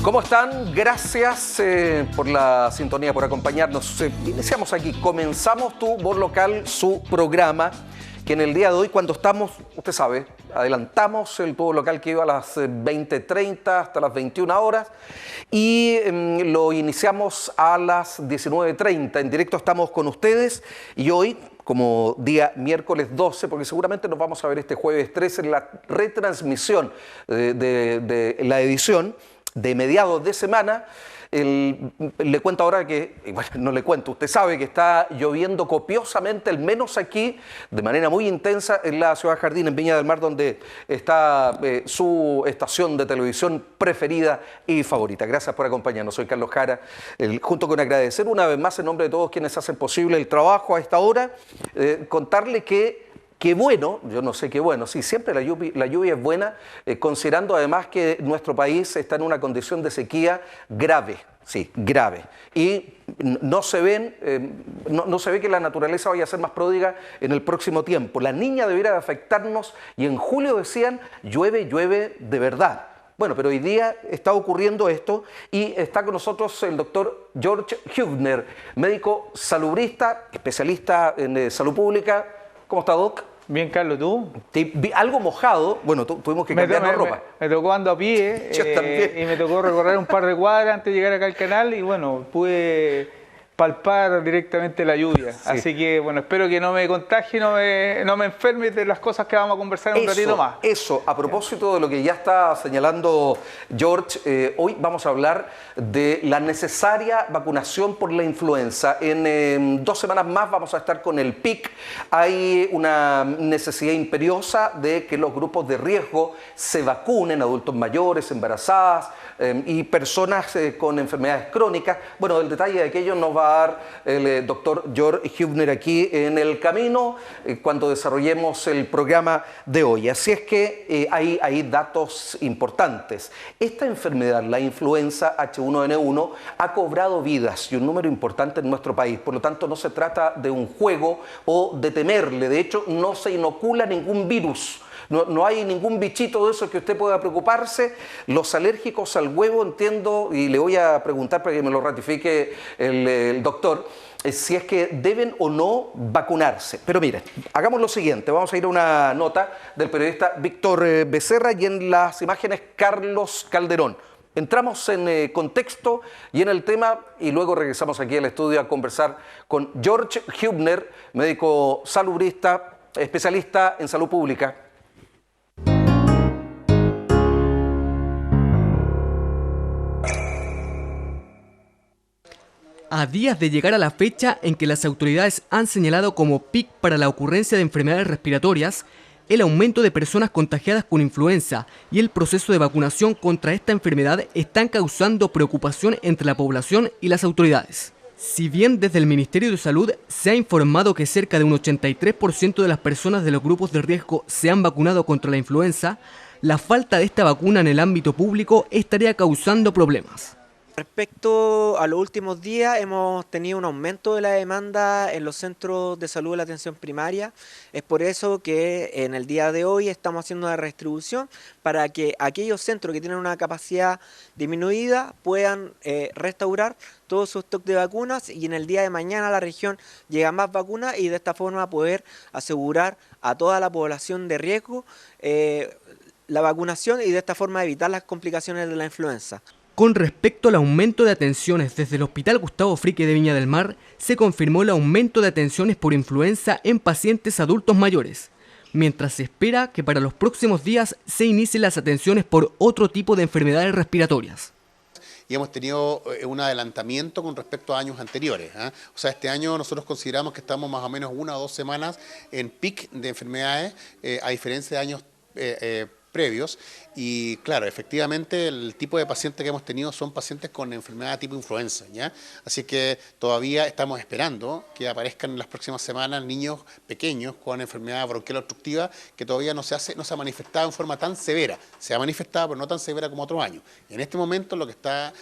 ¿Cómo están? Gracias por la sintonía, por acompañarnos. Iniciamos aquí, comenzamos Tu Voz Local, su programa, que en el día de hoy, cuando estamos, usted sabe, adelantamos el Tu Voz Local que iba a las 20:30 hasta las 21 horas y lo iniciamos a las 19:30. En directo estamos con ustedes y hoy, como día miércoles 12, porque seguramente nos vamos a ver este jueves 13 en la retransmisión de la edición de mediados de semana. Le cuento ahora que, bueno, no le cuento, usted sabe que está lloviendo copiosamente, al menos aquí, de manera muy intensa, en la ciudad Jardín, en Viña del Mar, donde está su estación de televisión preferida y favorita. Gracias por acompañarnos, soy Carlos Jara, junto con agradecer una vez más en nombre de todos quienes hacen posible el trabajo a esta hora, contarle que qué bueno, yo no sé qué bueno, sí, siempre la lluvia es buena, considerando además que nuestro país está en una condición de sequía grave, sí, grave. Y no se ve que la naturaleza vaya a ser más pródiga en el próximo tiempo. La niña debiera de afectarnos y en julio decían, llueve de verdad. Bueno, pero hoy día está ocurriendo esto y está con nosotros el doctor George Hübner, médico salubrista, especialista en salud pública. ¿Cómo está, Doc? Bien, Carlos, ¿tú? Algo mojado, bueno, tuvimos que cambiarnos ropa. Me tocó ando a pie y me tocó recorrer un par de cuadras antes de llegar acá al canal y bueno, pude palpar directamente la lluvia. Sí. Así que bueno, espero que no me contagie, no me enferme de las cosas que vamos a conversar un ratito más. Eso, a propósito de lo que ya está señalando George, hoy vamos a hablar de la necesaria vacunación por la influenza. En 2 semanas más vamos a estar con el PIC. Hay una necesidad imperiosa de que los grupos de riesgo se vacunen, adultos mayores, embarazadas y personas con enfermedades crónicas. Bueno, el detalle de aquello nos va a dar el doctor George Hübner aquí en el camino cuando desarrollemos el programa de hoy. Así es que hay datos importantes. Esta enfermedad, la influenza H1N1, ha cobrado vidas y un número importante en nuestro país. Por lo tanto, no se trata de un juego o de temerle. De hecho, no se inocula ningún virus. No hay ningún bichito de eso que usted pueda preocuparse. Los alérgicos al huevo, entiendo, y le voy a preguntar para que me lo ratifique el doctor, si es que deben o no vacunarse. Pero mire, hagamos lo siguiente, vamos a ir a una nota del periodista Víctor Becerra y en las imágenes Carlos Calderón. Entramos en contexto y en el tema y luego regresamos aquí al estudio a conversar con George Hübner, médico salubrista, especialista en salud pública. A días de llegar a la fecha en que las autoridades han señalado como pic para la ocurrencia de enfermedades respiratorias, el aumento de personas contagiadas con influenza y el proceso de vacunación contra esta enfermedad están causando preocupación entre la población y las autoridades. Si bien desde el Ministerio de Salud se ha informado que cerca de un 83% de las personas de los grupos de riesgo se han vacunado contra la influenza, la falta de esta vacuna en el ámbito público estaría causando problemas. Respecto a los últimos días, hemos tenido un aumento de la demanda en los centros de salud de la atención primaria. Es por eso que en el día de hoy estamos haciendo una redistribución para que aquellos centros que tienen una capacidad disminuida puedan restaurar todo su stock de vacunas y en el día de mañana a la región llegan más vacunas y de esta forma poder asegurar a toda la población de riesgo la vacunación y de esta forma evitar las complicaciones de la influenza. Con respecto al aumento de atenciones desde el Hospital Gustavo Fricke de Viña del Mar, se confirmó el aumento de atenciones por influenza en pacientes adultos mayores, mientras se espera que para los próximos días se inicien las atenciones por otro tipo de enfermedades respiratorias. Y hemos tenido un adelantamiento con respecto a años anteriores. O sea, este año nosotros consideramos que estamos más o menos 1 o 2 semanas en pic de enfermedades, a diferencia de años previos. Y claro, efectivamente el tipo de pacientes que hemos tenido son pacientes con enfermedad tipo influenza, ¿ya? Así que todavía estamos esperando que aparezcan en las próximas semanas niños pequeños con enfermedad bronquial obstructiva que todavía no se ha manifestado en forma tan severa. Se ha manifestado, pero no tan severa como otros años. Y en este momento lo que está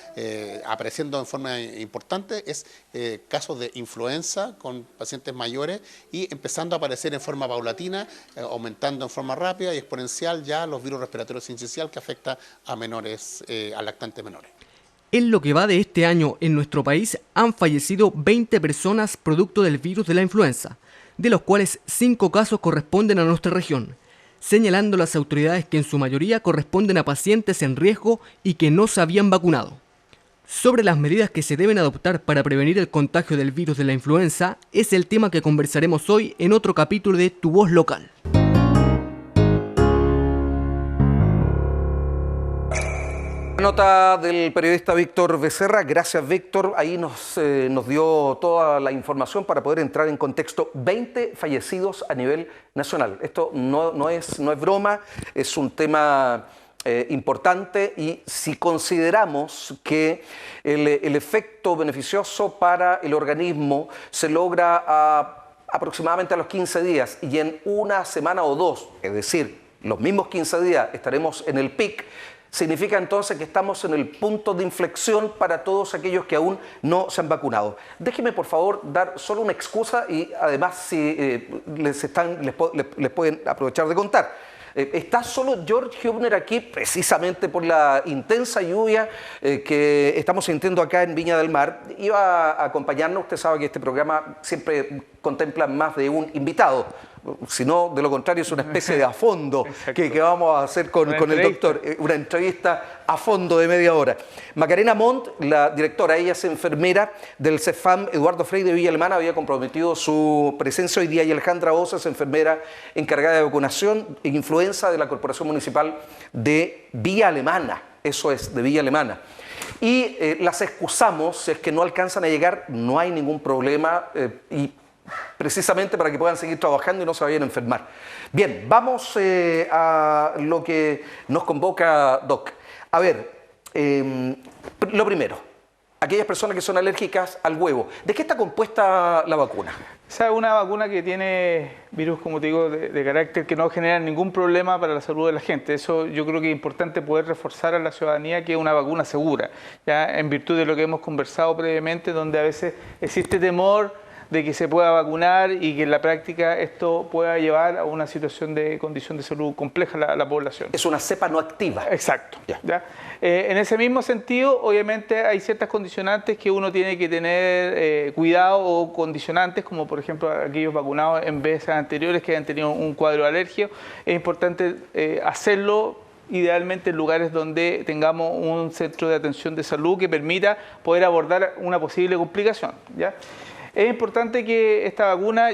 apareciendo en forma importante es casos de influenza con pacientes mayores y empezando a aparecer en forma paulatina, aumentando en forma rápida y exponencial ya los virus respiratorios sincicial que afecta a menores, a lactantes menores. En lo que va de este año en nuestro país han fallecido 20 personas producto del virus de la influenza, de los cuales 5 casos corresponden a nuestra región, señalando las autoridades que en su mayoría corresponden a pacientes en riesgo y que no se habían vacunado. Sobre las medidas que se deben adoptar para prevenir el contagio del virus de la influenza es el tema que conversaremos hoy en otro capítulo de Tu Voz Local. Nota del periodista Víctor Becerra. Gracias, Víctor. Ahí nos dio toda la información para poder entrar en contexto. 20 fallecidos a nivel nacional. Esto no es broma, es un tema importante, y si consideramos que el efecto beneficioso para el organismo se logra aproximadamente a los 15 días y en una semana o dos, es decir, los mismos 15 días estaremos en el pic, significa entonces que estamos en el punto de inflexión para todos aquellos que aún no se han vacunado. Déjeme, por favor, dar solo una excusa y además si les pueden aprovechar de contar. Está solo George Hübner aquí precisamente por la intensa lluvia que estamos sintiendo acá en Viña del Mar. Iba a acompañarnos, usted sabe que este programa siempre contempla más de un invitado. Si no, de lo contrario, es una especie de a fondo que vamos a hacer con el doctor. Una entrevista a fondo de media hora. Macarena Montt, la directora, ella es enfermera del CEFAM Eduardo Frei de Villa Alemana, había comprometido su presencia hoy día, y Alejandra Osa es enfermera encargada de vacunación e influenza de la Corporación Municipal de Villa Alemana. Eso es, de Villa Alemana. Y las excusamos, si es que no alcanzan a llegar, no hay ningún problema, y precisamente para que puedan seguir trabajando y no se vayan a enfermar. Bien, vamos a lo que nos convoca, Doc. A ver, lo primero, aquellas personas que son alérgicas al huevo, ¿de qué está compuesta la vacuna? Esa es una vacuna que tiene virus, como te digo, de carácter que no genera ningún problema para la salud de la gente. Eso yo creo que es importante poder reforzar a la ciudadanía que es una vacuna segura, ya en virtud de lo que hemos conversado previamente, donde a veces existe temor de que se pueda vacunar y que en la práctica esto pueda llevar a una situación de condición de salud compleja a la población. Es una cepa no activa. Exacto. ¿Ya? En ese mismo sentido, obviamente hay ciertas condicionantes que uno tiene que tener cuidado, o condicionantes como por ejemplo aquellos vacunados en veces anteriores que han tenido un cuadro de alergia. Es importante hacerlo idealmente en lugares donde tengamos un centro de atención de salud que permita poder abordar una posible complicación, ¿ya? Es importante que esta vacuna,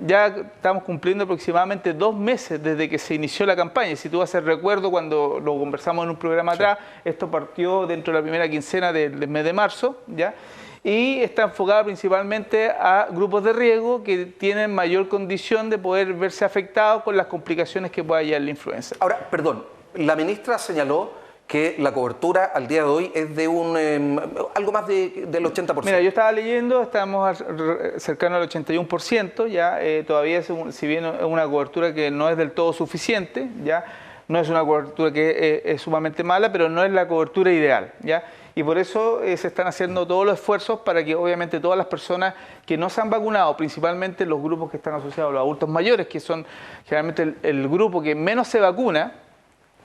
ya estamos cumpliendo aproximadamente 2 meses desde que se inició la campaña. Si tú haces recuerdo, cuando lo conversamos en un programa atrás, esto partió dentro de la primera quincena del mes de marzo, ¿ya? Y está enfocada principalmente a grupos de riesgo que tienen mayor condición de poder verse afectados con las complicaciones que pueda llevar la influenza. Ahora, perdón, la ministra señaló que la cobertura al día de hoy es de algo más del 80%. Mira, yo estaba leyendo, estamos cercanos al 81%, ya todavía, si bien es una cobertura que no es del todo suficiente, ya no es una cobertura que es sumamente mala, pero no es la cobertura ideal, ya. Y por eso se están haciendo todos los esfuerzos para que obviamente todas las personas que no se han vacunado, principalmente los grupos que están asociados a los adultos mayores, que son generalmente el grupo que menos se vacuna,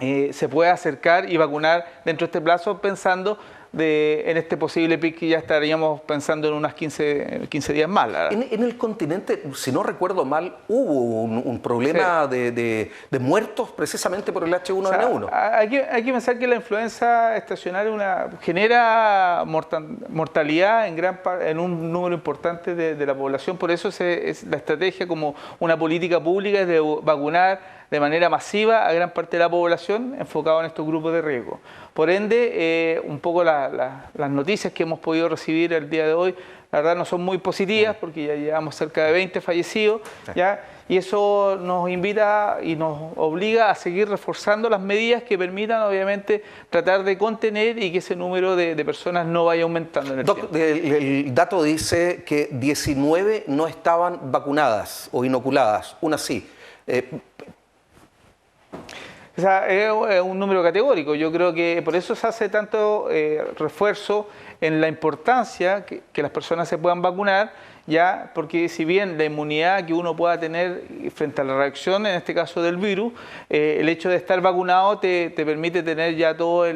se puede acercar y vacunar dentro de este plazo, pensando en este posible pic que ya estaríamos pensando en unas 15 días más. En el continente, si no recuerdo mal, hubo un problema de muertos precisamente por el H1N1. O sea, hay que pensar que la influenza estacionaria genera mortalidad en un número importante de la población. Por eso es la estrategia como una política pública es de vacunar de manera masiva a gran parte de la población enfocado en estos grupos de riesgo. Por ende, un poco las noticias que hemos podido recibir el día de hoy, la verdad no son muy positivas, porque ya llevamos cerca de 20 fallecidos, ¿ya? Y eso nos invita y nos obliga a seguir reforzando las medidas que permitan, obviamente, tratar de contener y que ese número de personas no vaya aumentando en el tiempo. El dato dice que 19 no estaban vacunadas o inoculadas, una sí. O sea, es un número categórico. Yo creo que por eso se hace tanto refuerzo en la importancia que las personas se puedan vacunar, ya, porque si bien la inmunidad que uno pueda tener frente a la reacción, en este caso del virus, el hecho de estar vacunado te permite tener ya todo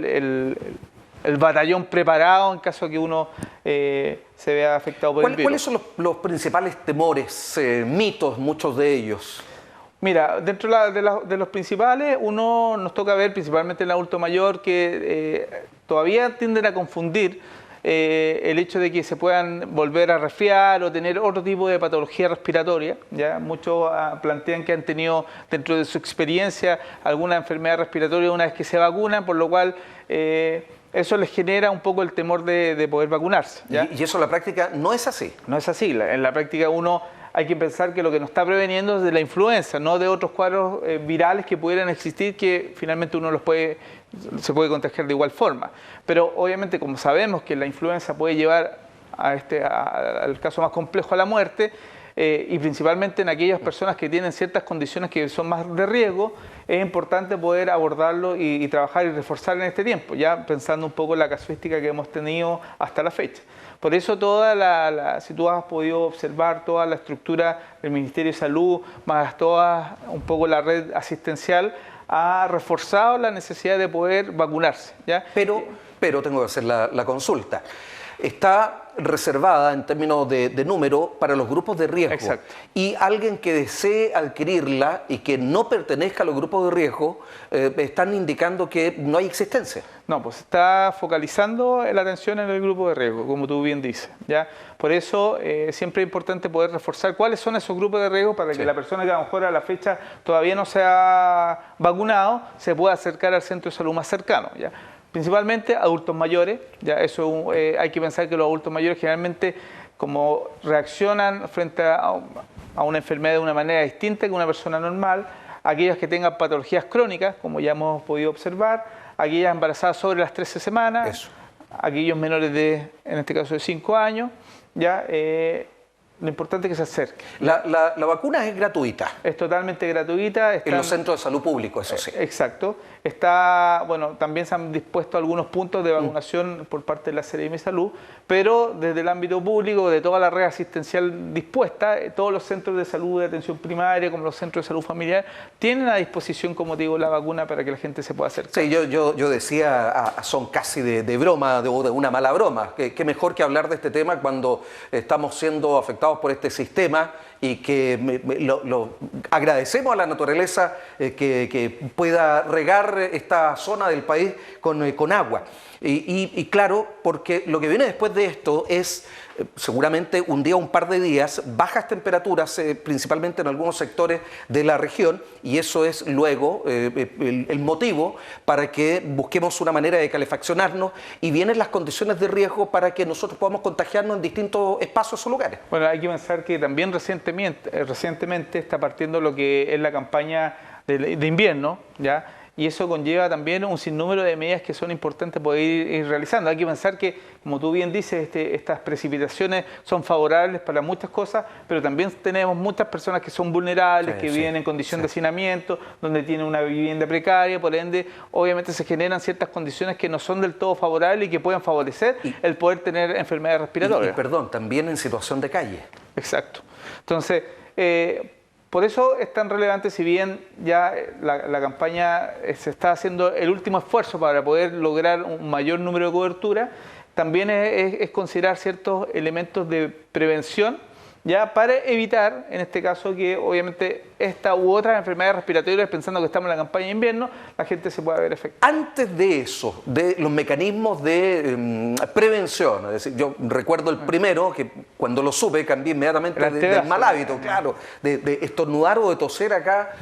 el batallón preparado en caso de que uno se vea afectado por el virus. ¿Cuáles son los principales temores, mitos, muchos de ellos? Mira, dentro de los principales, uno nos toca ver principalmente en el adulto mayor que todavía tienden a confundir el hecho de que se puedan volver a resfriar o tener otro tipo de patología respiratoria. ¿Ya? Muchos plantean que han tenido dentro de su experiencia alguna enfermedad respiratoria una vez que se vacunan, por lo cual eso les genera un poco el temor de poder vacunarse. ¿Ya? Y eso en la práctica no es así. No es así. En la práctica hay que pensar que lo que nos está preveniendo es de la influenza, no de otros cuadros virales que pudieran existir, que finalmente uno se puede contagiar de igual forma. Pero obviamente, como sabemos que la influenza puede llevar al caso más complejo a la muerte, y principalmente en aquellas personas que tienen ciertas condiciones que son más de riesgo, es importante poder abordarlo y trabajar y reforzar en este tiempo, ya pensando un poco en la casuística que hemos tenido hasta la fecha. Por eso si tú has podido observar toda la estructura del Ministerio de Salud, más toda un poco la red asistencial, ha reforzado la necesidad de poder vacunarse, ¿ya? Pero tengo que hacer la consulta. Está reservada en términos de número para los grupos de riesgo. Exacto. Y alguien que desee adquirirla y que no pertenezca a los grupos de riesgo, están indicando que no hay existencia. No, pues está focalizando la atención en el grupo de riesgo, como tú bien dices, ¿ya? Por eso siempre es importante poder reforzar cuáles son esos grupos de riesgo para que la persona que a lo mejor a la fecha todavía no se ha vacunado se pueda acercar al centro de salud más cercano, ¿ya? Principalmente adultos mayores, ya eso hay que pensar que los adultos mayores generalmente como reaccionan frente a una enfermedad de una manera distinta que una persona normal, aquellas que tengan patologías crónicas, como ya hemos podido observar, aquellas embarazadas sobre las 13 semanas, aquellos menores en este caso de 5 años, ya lo importante es que se acerque. La vacuna es gratuita. Es totalmente gratuita. En los centros de salud públicos, eso sí. Exacto. También se han dispuesto algunos puntos de vacunación por parte de la Seremi de Salud, pero desde el ámbito público, de toda la red asistencial dispuesta, todos los centros de salud de atención primaria, como los centros de salud familiar, tienen a disposición, como te digo, la vacuna para que la gente se pueda acercar. Sí, yo decía, son casi de broma, de una mala broma. Qué mejor que hablar de este tema cuando estamos siendo afectados por este sistema y que agradecemos a la naturaleza que pueda regar esta zona del país con agua. Y claro, porque lo que viene después de esto es seguramente un día, un par de días, bajas temperaturas, principalmente en algunos sectores de la región, y eso es luego el motivo para que busquemos una manera de calefaccionarnos y vienen las condiciones de riesgo para que nosotros podamos contagiarnos en distintos espacios o lugares. Bueno, hay que pensar que también recientemente está partiendo lo que es la campaña de invierno, ¿ya? Y eso conlleva también un sinnúmero de medidas que son importantes poder ir realizando. Hay que pensar que, como tú bien dices, estas precipitaciones son favorables para muchas cosas, pero también tenemos muchas personas que son vulnerables, que viven en condición de hacinamiento, donde tienen una vivienda precaria, por ende, obviamente se generan ciertas condiciones que no son del todo favorables y que pueden favorecer el poder tener enfermedades respiratorias. Perdón, también en situación de calle. Exacto. Entonces, por eso es tan relevante, si bien ya la campaña se está haciendo el último esfuerzo para poder lograr un mayor número de cobertura, también es considerar ciertos elementos de prevención, ya para evitar, en este caso, que obviamente esta u otras enfermedades respiratorias, pensando que estamos en la campaña de invierno, la gente se pueda ver afectada. Antes de eso, de los mecanismos de prevención, es decir, yo recuerdo el primero, que cuando lo supe cambié inmediatamente del mal hábito, claro, de estornudar o de toser acá,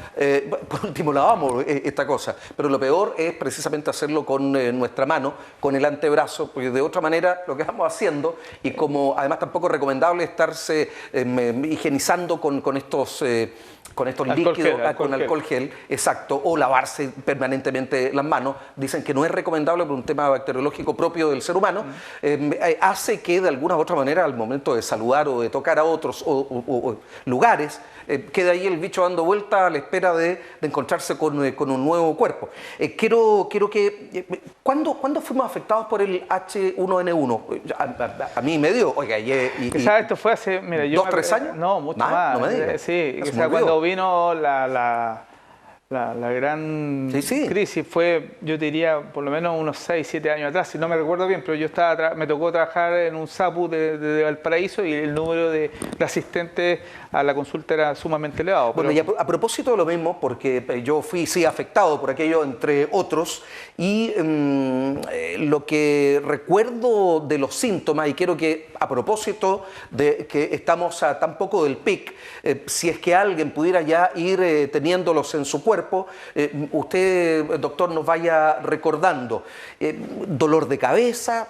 por último lavamos esta cosa, pero lo peor es precisamente hacerlo con nuestra mano, con el antebrazo, porque de otra manera lo que estamos haciendo, y como además tampoco es recomendable estarse higienizando con estos líquidos, con alcohol gel, exacto, o lavarse permanentemente las manos, dicen que no es recomendable por un tema bacteriológico propio del ser humano, hace que de alguna u otra manera al momento de saludar o de tocar a otros o lugares, queda ahí el bicho dando vuelta a la espera de encontrarse con un nuevo cuerpo. Quiero que... ¿Cuándo fuimos afectados por el H1N1? A mí me dio, oiga, ¿sabes? Esto fue hace, mira, ¿2, 3 años? No, mucho más. No me digas. Sí, o sea, cuando vino La gran crisis fue, yo diría, por lo menos unos 6, 7 años atrás, si no me recuerdo bien, pero yo me tocó trabajar en un SAPU de Valparaíso y el número de asistentes a la consulta era sumamente elevado. Bueno, y a propósito de lo mismo, porque yo fui, sí, afectado por aquello, entre otros, y lo que recuerdo de los síntomas, y quiero que, a propósito de que estamos a tan poco del pic, si es que alguien pudiera ya ir teniéndolos en su cuerpo, usted, doctor, nos vaya recordando. Dolor de cabeza,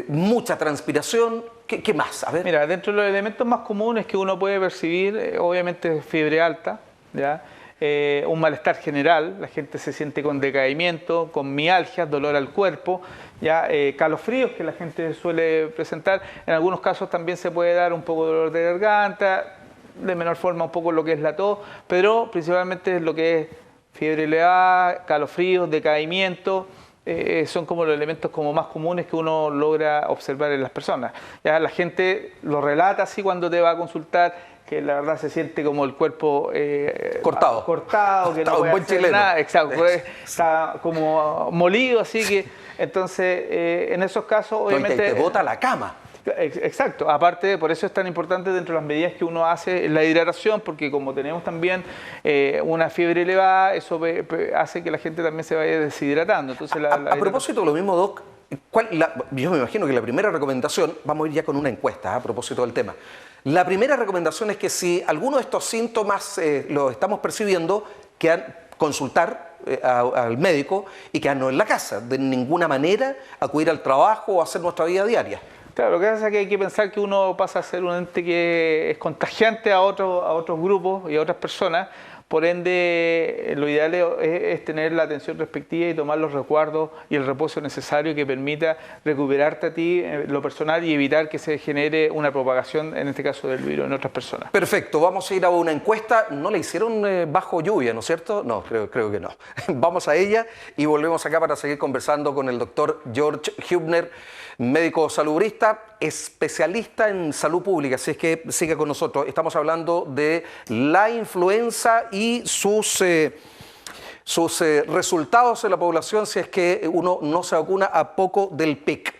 mucha transpiración, ¿qué más? A ver. Mira, dentro de los elementos más comunes que uno puede percibir, obviamente fiebre alta, ¿ya? Un malestar general, la gente se siente con decaimiento, con mialgias, dolor al cuerpo, ya calofríos que la gente suele presentar. En algunos casos también se puede dar un poco de dolor de garganta, de menor forma un poco lo que es la tos, pero principalmente lo que es fiebre elevada, calofríos, decaimiento, son como los elementos como más comunes que uno logra observar en las personas. Ya la gente lo relata así cuando te va a consultar, que la verdad se siente como el cuerpo cortado, que no puede hacer nada, exacto, está como molido, así que entonces en esos casos obviamente te bota la cama. Exacto, aparte por eso es tan importante dentro de las medidas que uno hace la hidratación, porque como tenemos también una fiebre elevada, eso hace que la gente también se vaya deshidratando. Entonces, a propósito de lo mismo, Doc, yo me imagino que la primera recomendación, vamos a ir ya con una encuesta a propósito del tema. La primera recomendación es que si alguno de estos síntomas los estamos percibiendo, que consultar al médico y quedarnos en la casa, de ninguna manera acudir al trabajo o hacer nuestra vida diaria. Claro, lo que pasa es que hay que pensar que uno pasa a ser un ente que es contagiante a otros grupos y a otras personas. Por ende, lo ideal es tener la atención respectiva y tomar los resguardos y el reposo necesario que permita recuperarte a ti lo personal y evitar que se genere una propagación, en este caso del virus, en otras personas. Perfecto, vamos a ir a una encuesta. ¿No la hicieron bajo lluvia, no es cierto? No, creo que no. Vamos a ella y volvemos acá para seguir conversando con el doctor George Hübner, médico salubrista, especialista en salud pública, así es que siga con nosotros. Estamos hablando de la influenza y sus resultados en la población si es que uno no se vacuna a poco del pic.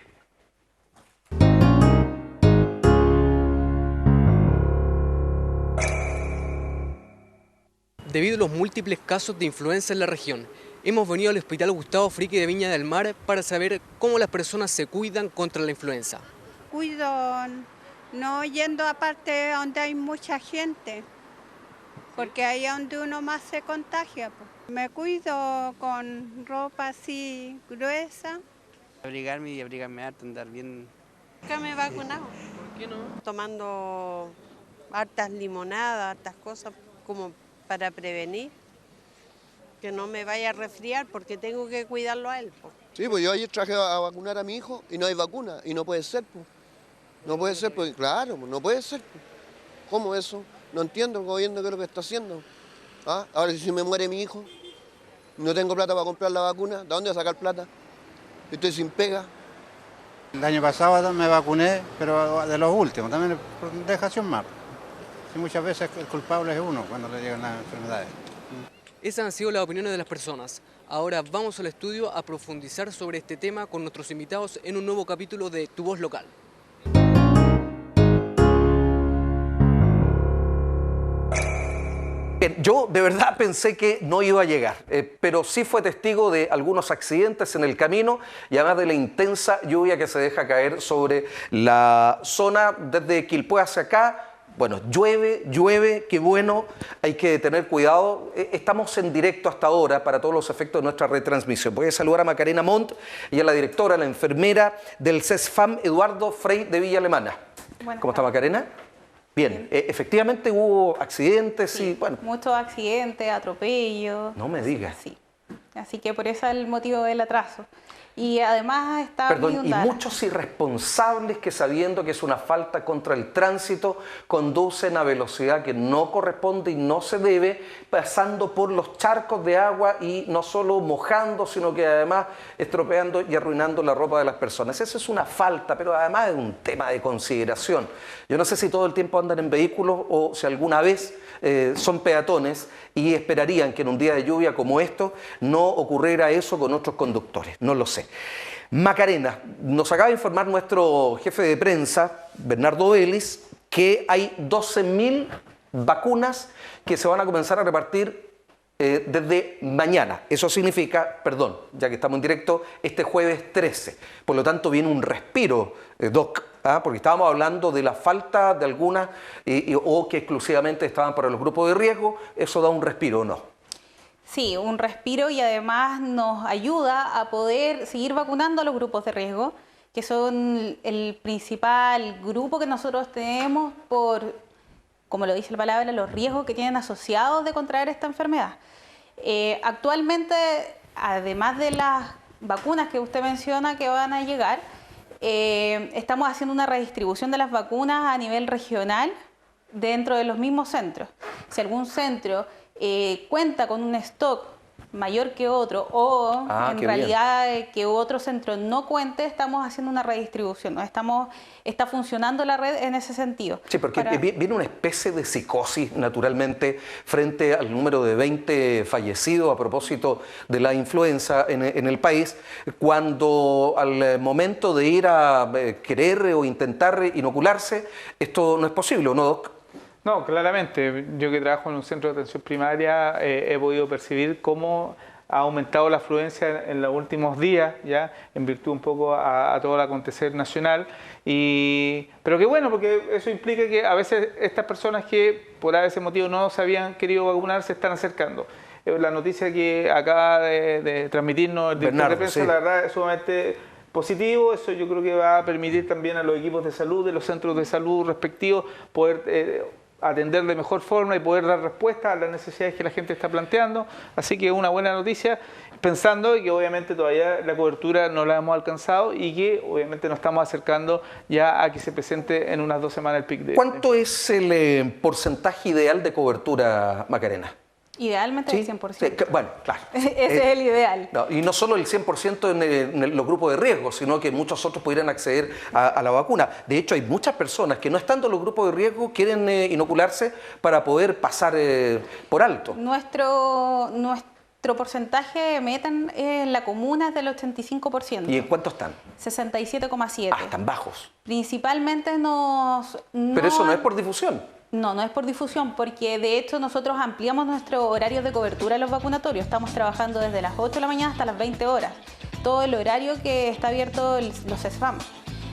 Debido a los múltiples casos de influenza en la región, hemos venido al Hospital Gustavo Fricke de Viña del Mar para saber cómo las personas se cuidan contra la influenza. Cuido no yendo a parte donde hay mucha gente, porque ahí es donde uno más se contagia. Me cuido con ropa así gruesa. Abrigarme y abrigarme harto, andar bien. Nunca me he vacunado. ¿Por qué no? Tomando hartas limonadas, hartas cosas como para prevenir que no me vaya a resfriar porque tengo que cuidarlo a él. Sí, pues yo ayer traje a vacunar a mi hijo y no hay vacuna y no puede ser. No puede ser, pues claro, no puede ser. ¿Cómo eso? No entiendo el gobierno qué es lo que está haciendo. ¿Ah? Ahora si me muere mi hijo, no tengo plata para comprar la vacuna, ¿de dónde voy a sacar plata? Estoy sin pega. El año pasado me vacuné, pero de los últimos, también por dejación más. Y muchas veces el culpable es uno cuando le llegan las enfermedades. Esas han sido las opiniones de las personas. Ahora vamos al estudio a profundizar sobre este tema con nuestros invitados en un nuevo capítulo de Tu Voz Local. Bien, yo de verdad pensé que no iba a llegar, pero sí fue testigo de algunos accidentes en el camino y además de la intensa lluvia que se deja caer sobre la zona desde Quilpué hacia acá. Bueno, llueve, qué bueno, hay que tener cuidado. Estamos en directo hasta ahora para todos los efectos de nuestra retransmisión. Voy a saludar a Macarena Montt, ella es la directora, la enfermera del CESFAM Eduardo Frei de Villa Alemana. ¿Cómo está Macarena? Bien, efectivamente hubo accidentes sí, y bueno. Muchos accidentes, atropellos. No me digas. Sí. Así que por eso es el motivo del atraso. Y además está Perdón, y muchos irresponsables que sabiendo que es una falta contra el tránsito conducen a velocidad que no corresponde y no se debe, pasando por los charcos de agua y no solo mojando, sino que además estropeando y arruinando la ropa de las personas. Eso es una falta, pero además es un tema de consideración. Yo no sé si todo el tiempo andan en vehículos o si alguna vez son peatones y esperarían que en un día de lluvia como esto no ocurriera eso con otros conductores. No lo sé. Macarena, nos acaba de informar nuestro jefe de prensa, Bernardo Vélez, que hay 12.000 vacunas que se van a comenzar a repartir desde mañana. Eso significa, perdón, ya que estamos en directo, este jueves 13. Por lo tanto, viene un respiro, Doc, porque estábamos hablando de la falta de algunas o que exclusivamente estaban para los grupos de riesgo. ¿Eso da un respiro o no? Sí, un respiro, y además nos ayuda a poder seguir vacunando a los grupos de riesgo, que son el principal grupo que nosotros tenemos por, como lo dice la palabra, los riesgos que tienen asociados de contraer esta enfermedad. Actualmente, además de las vacunas que usted menciona que van a llegar, estamos haciendo una redistribución de las vacunas a nivel regional dentro de los mismos centros. Si algún centro cuenta con un stock mayor que otro o en realidad que otro centro no cuente, estamos haciendo una redistribución, ¿no? Está funcionando la red en ese sentido. Sí, porque viene una especie de psicosis naturalmente frente al número de 20 fallecidos a propósito de la influenza en el país, cuando al momento de ir a querer o intentar inocularse, esto no es posible, ¿o no, Doc? No, claramente. Yo que trabajo en un centro de atención primaria he podido percibir cómo ha aumentado la afluencia en los últimos días, ya en virtud un poco a todo el acontecer nacional. Pero qué bueno, porque eso implica que a veces estas personas que por ese motivo no se habían querido vacunar se están acercando. La noticia que acaba de transmitirnos el director de prensa, la verdad, es sumamente positivo. Eso yo creo que va a permitir también a los equipos de salud, de los centros de salud respectivos, poder atender de mejor forma y poder dar respuesta a las necesidades que la gente está planteando. Así que es una buena noticia, pensando que obviamente todavía la cobertura no la hemos alcanzado y que obviamente nos estamos acercando ya a que se presente en unas 2 semanas el pic. ¿Cuánto es el porcentaje ideal de cobertura, Macarena? Idealmente ¿Sí? el 100%. Bueno, claro. Ese es el ideal. No, y no solo el 100% en los grupos de riesgo, sino que muchos otros pudieran acceder a la vacuna. De hecho, hay muchas personas que no estando en los grupos de riesgo quieren inocularse para poder pasar por alto. Nuestro porcentaje de meta en la comuna es del 85%. ¿Y en cuánto están? 67,7%. Ah, están bajos. Principalmente Pero eso no es por difusión. No es por difusión, porque de hecho nosotros ampliamos nuestros horarios de cobertura en los vacunatorios. Estamos trabajando desde las 8 de la mañana hasta las 20 horas. Todo el horario que está abierto los CESFAM.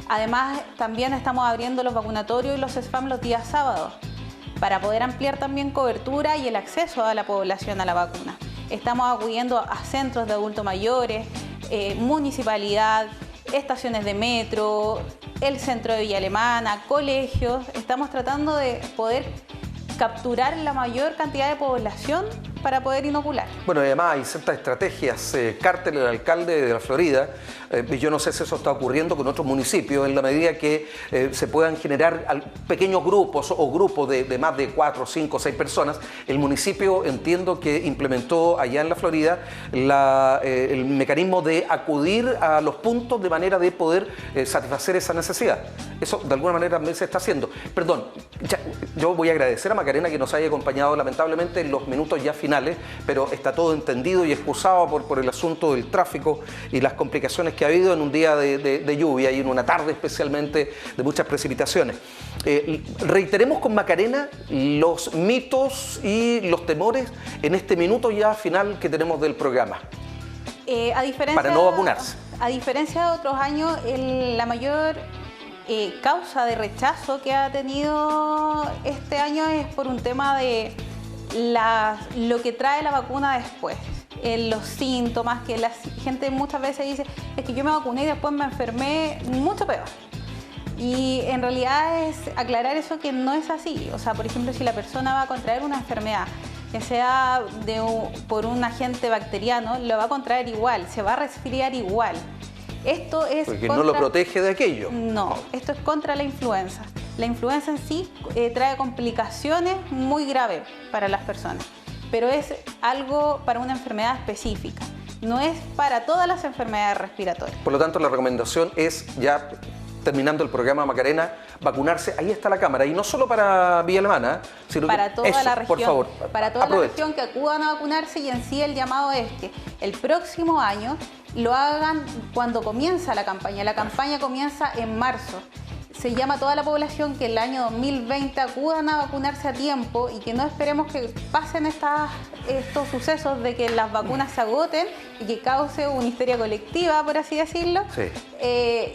Además, también estamos abriendo los vacunatorios y los CESFAM los días sábados, para poder ampliar también cobertura y el acceso a la población a la vacuna. Estamos acudiendo a centros de adultos mayores, municipalidad, estaciones de metro, el centro de Villa Alemana, colegios. Estamos tratando de poder capturar la mayor cantidad de población para poder inocular. Bueno, además hay ciertas estrategias. Cártel, el alcalde de la Florida, yo no sé si eso está ocurriendo con otros municipios, en la medida que se puedan generar pequeños grupos o grupos de más de 4, 5, 6 personas. El municipio, entiendo que implementó allá en la Florida el mecanismo de acudir a los puntos de manera de poder satisfacer esa necesidad. Eso de alguna manera también se está haciendo. Perdón, yo voy a agradecer a Macarena que nos haya acompañado lamentablemente en los minutos ya finales, pero está todo entendido y excusado por el asunto del tráfico y las complicaciones que ha habido en un día de lluvia y en una tarde especialmente de muchas precipitaciones. Reiteremos con Macarena los mitos y los temores en este minuto ya final que tenemos del programa. Para no vacunarse. A diferencia de otros años, la mayor causa de rechazo que ha tenido este año es por un tema de lo que trae la vacuna después. Los síntomas, que la gente muchas veces dice, es que yo me vacuné y después me enfermé mucho peor. Y en realidad es aclarar eso, que no es así. O sea, por ejemplo, si la persona va a contraer una enfermedad que sea por un agente bacteriano, lo va a contraer igual, se va a resfriar igual. Esto es porque no lo protege de aquello. No, esto es contra la influenza. La influenza en sí trae complicaciones muy graves para las personas, pero es algo para una enfermedad específica. No es para todas las enfermedades respiratorias. Por lo tanto, la recomendación es, ya terminando el programa, Macarena, vacunarse. Ahí está la cámara. Y no solo para Villa Alemana, sino para toda la región. Por favor, para toda la región, que acudan a vacunarse, y en sí el llamado es que el próximo año lo hagan cuando comienza la campaña. La campaña comienza en marzo. Se llama a toda la población que el año 2020 acudan a vacunarse a tiempo y que no esperemos que pasen estos sucesos de que las vacunas se agoten y que cause una histeria colectiva, por así decirlo, sí.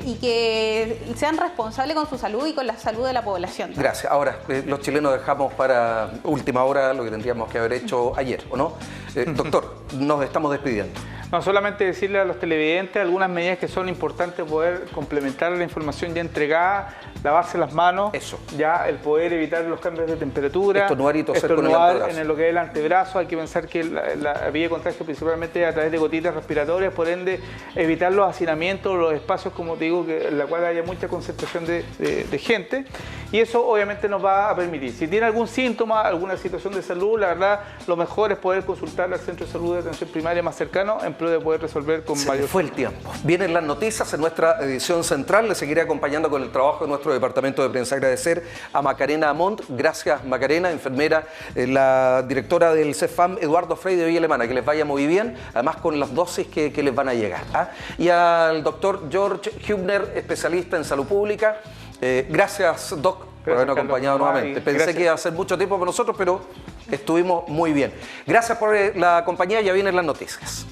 Y que sean responsables con su salud y con la salud de la población. Gracias. Ahora, los chilenos dejamos para última hora lo que tendríamos que haber hecho ayer, ¿o no? Doctor, nos estamos despidiendo. No, solamente decirle a los televidentes algunas medidas que son importantes, poder complementar la información ya entregada, lavarse las manos, ya el poder evitar los cambios de temperatura, estornudar y toser con el antebrazo. En lo que es el antebrazo. Hay que pensar que la vía de contagio principalmente a través de gotitas respiratorias, por ende evitar los hacinamientos, los espacios, como te digo, en la cual haya mucha concentración de gente, y eso obviamente nos va a permitir. Si tiene algún síntoma, alguna situación de salud, la verdad lo mejor es poder consultar al centro de salud de atención primaria más cercano en pro de poder resolver con mayor... fue el tiempo. Vienen las noticias en nuestra edición central. Le seguiré acompañando con el trabajo de nuestro departamento de prensa. Agradecer a Macarena Amont. Gracias, Macarena, enfermera, la directora del CEFAM Eduardo Frei de Villa Alemana. Que les vaya muy bien, además con las dosis que les van a llegar. Y al doctor George Hübner, especialista en salud pública. Gracias, Doc, por habernos acompañado nuevamente. Pensé que iba a ser mucho tiempo para nosotros, pero estuvimos muy bien. Gracias por la compañía. Ya vienen las noticias.